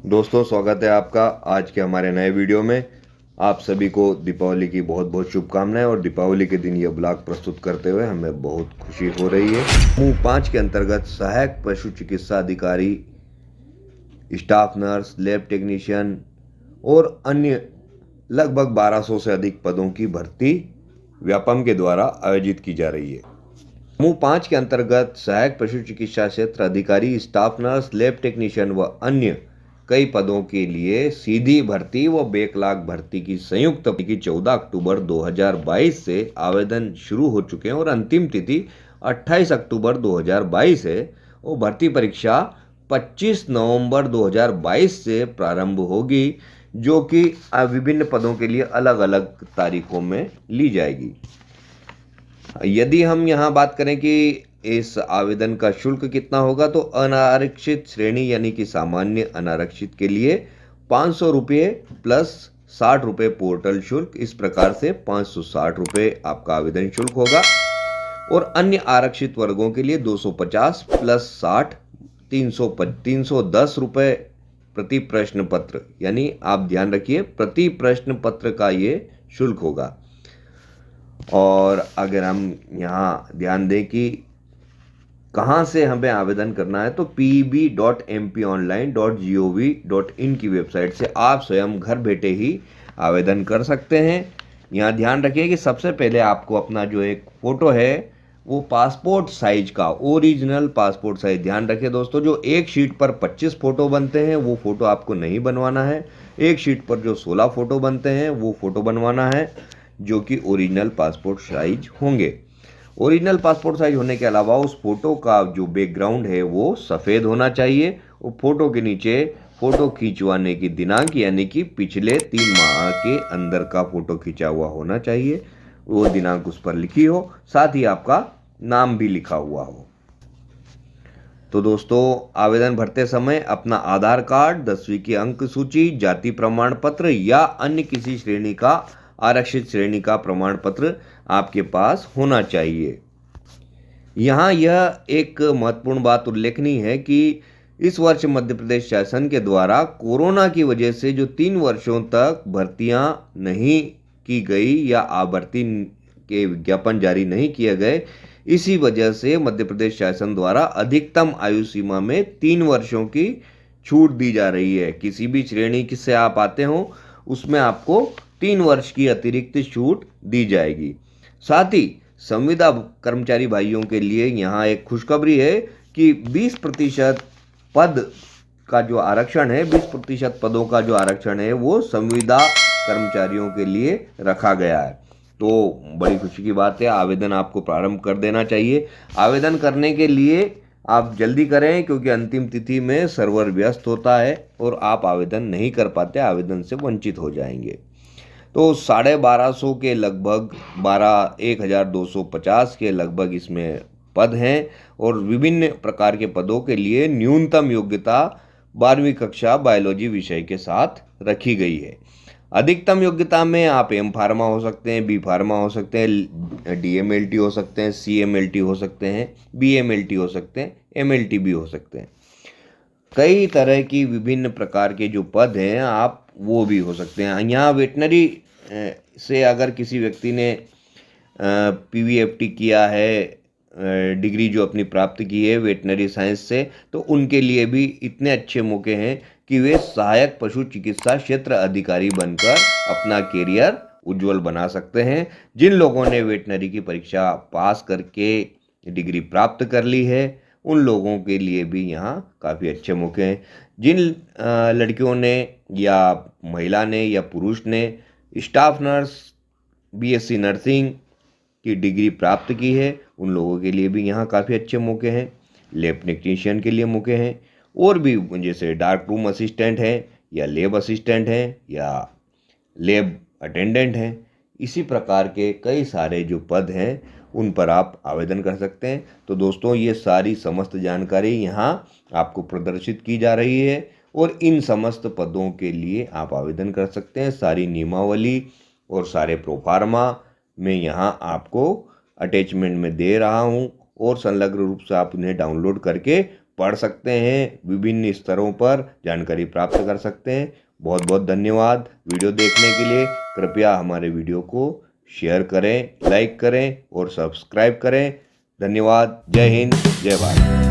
दोस्तों, स्वागत है आपका आज के हमारे नए वीडियो में। आप सभी को दीपावली की बहुत बहुत शुभकामनाएं। और दीपावली के दिन यह ब्लॉग प्रस्तुत करते हुए हमें बहुत खुशी हो रही है। समूह 5 के अंतर्गत सहायक पशु चिकित्सा अधिकारी, स्टाफ नर्स, लैब टेक्नीशियन और अन्य लगभग 1200 से अधिक पदों की भर्ती व्यापम के द्वारा आयोजित की जा रही है। समूह 5 के अंतर्गत सहायक पशु चिकित्सा क्षेत्र अधिकारी, स्टाफ नर्स, लैब टेक्नीशियन व अन्य कई पदों के लिए सीधी भर्ती व बैकलॉग भर्ती की संयुक्त की 14 अक्टूबर 2022 से आवेदन शुरू हो चुके हैं और अंतिम तिथि 28 अक्टूबर 2022 है और भर्ती परीक्षा 25 नवंबर 2022 से प्रारंभ होगी, जो कि विभिन्न पदों के लिए अलग अलग तारीखों में ली जाएगी। यदि हम यहाँ बात करें कि इस आवेदन का शुल्क कितना होगा, तो अनारक्षित श्रेणी यानी कि सामान्य अनारक्षित के लिए 500 रुपये प्लस 60 रुपये पोर्टल शुल्क। इस प्रकार से 560 रुपये आपका आवेदन शुल्क होगा। और अन्य आरक्षित वर्गों के लिए 250 प्लस 60 310 रुपये प्रति प्रश्न पत्र, यानी आप ध्यान रखिए प्रति प्रश्न पत्र का ये शुल्क होगा। और अगर हम यहाँ ध्यान दें कि कहाँ से हमें आवेदन करना है, तो peb.mponline.gov.in की वेबसाइट से आप स्वयं घर बैठे ही आवेदन कर सकते हैं। यहाँ ध्यान रखिए कि सबसे पहले आपको अपना जो एक फ़ोटो है वो पासपोर्ट साइज का, ओरिजिनल पासपोर्ट साइज, ध्यान रखिए दोस्तों, जो एक शीट पर 25 फ़ोटो बनते हैं वो फ़ोटो आपको नहीं बनवाना है। एक शीट पर जो 16 फ़ोटो बनते हैं वो फ़ोटो बनवाना है, जो कि ओरिजिनल पासपोर्ट साइज होंगे। ओरिजिनल पासपोर्ट साइज होने के अलावा उस फोटो का जो बैकग्राउंड है वो सफ़ेद होना चाहिए और फोटो के नीचे फोटो खींचवाने की दिनांक, यानी कि पिछले 3 माह के अंदर का फोटो खींचा हुआ होना चाहिए, वो दिनांक उस पर लिखी हो, साथ ही आपका नाम भी लिखा हुआ हो। तो दोस्तों, आवेदन भरते समय अपना आधार कार्ड, 10वीं की अंक सूची, जाति प्रमाण पत्र या अन्य किसी श्रेणी का आरक्षित श्रेणी का प्रमाण पत्र आपके पास होना चाहिए। यहाँ यह एक महत्वपूर्ण बात उल्लेखनीय है कि इस वर्ष मध्य प्रदेश शासन के द्वारा कोरोना की वजह से जो 3 वर्षों तक भर्तियां नहीं की गई या भर्ती के विज्ञापन जारी नहीं किए गए, इसी वजह से मध्य प्रदेश शासन द्वारा अधिकतम आयु सीमा में 3 वर्षों की छूट दी जा रही है। किसी भी श्रेणी से आप आते हो उसमें आपको 3 वर्ष की अतिरिक्त छूट दी जाएगी। साथ ही संविदा कर्मचारी भाइयों के लिए यहाँ एक खुशखबरी है कि 20% पद का जो आरक्षण है, 20% पदों का जो आरक्षण है वो संविदा कर्मचारियों के लिए रखा गया है। तो बड़ी खुशी की बात है, आवेदन आपको प्रारंभ कर देना चाहिए। आवेदन करने के लिए आप जल्दी करें, क्योंकि अंतिम तिथि में सर्वर व्यस्त होता है और आप आवेदन नहीं कर पाते, आवेदन से वंचित हो जाएंगे। तो 1250 के लगभग 1250 के लगभग इसमें पद हैं और विभिन्न प्रकार के पदों के लिए न्यूनतम योग्यता 12वीं कक्षा बायोलॉजी विषय के साथ रखी गई है। अधिकतम योग्यता में आप एम फार्मा हो सकते हैं, बी फार्मा हो सकते हैं, डीएमएलटी हो सकते हैं, सीएमएलटी हो सकते हैं, बीएमएलटी हो सकते हैं, एमएलटी भी हो सकते हैं। कई तरह की विभिन्न प्रकार के जो पद हैं आप वो भी हो सकते हैं। यहाँ वेटनरी से अगर किसी व्यक्ति ने पीवीएफटी किया है, डिग्री जो अपनी प्राप्त की है वेटनरी साइंस से, तो उनके लिए भी इतने अच्छे मौके हैं कि वे सहायक पशु चिकित्सा क्षेत्र अधिकारी बनकर अपना करियर उज्जवल बना सकते हैं। जिन लोगों ने वेटनरी की परीक्षा पास करके डिग्री प्राप्त कर ली है, उन लोगों के लिए भी यहाँ काफ़ी अच्छे मौके हैं। जिन लड़कियों ने या महिला ने या पुरुष ने स्टाफ नर्स, बीएससी नर्सिंग की डिग्री प्राप्त की है, उन लोगों के लिए भी यहाँ काफ़ी अच्छे मौके हैं। लैब टेक्नीशियन के लिए मौके हैं, और भी जैसे डार्क रूम असिस्टेंट हैं या लैब असिस्टेंट हैं या लैब अटेंडेंट हैं। इसी प्रकार के कई सारे जो पद हैं उन पर आप आवेदन कर सकते हैं। तो दोस्तों, ये सारी समस्त जानकारी यहाँ आपको प्रदर्शित की जा रही है और इन समस्त पदों के लिए आप आवेदन कर सकते हैं। सारी नियमावली और सारे प्रोफार्मा मैं यहाँ आपको अटैचमेंट में दे रहा हूँ और संलग्न रूप से आप उन्हें डाउनलोड करके पढ़ सकते हैं, विभिन्न स्तरों पर जानकारी प्राप्त कर सकते हैं। बहुत बहुत धन्यवाद वीडियो देखने के लिए। कृपया हमारे वीडियो को शेयर करें, लाइक करें और सब्सक्राइब करें। धन्यवाद। जय हिंद, जय भारत।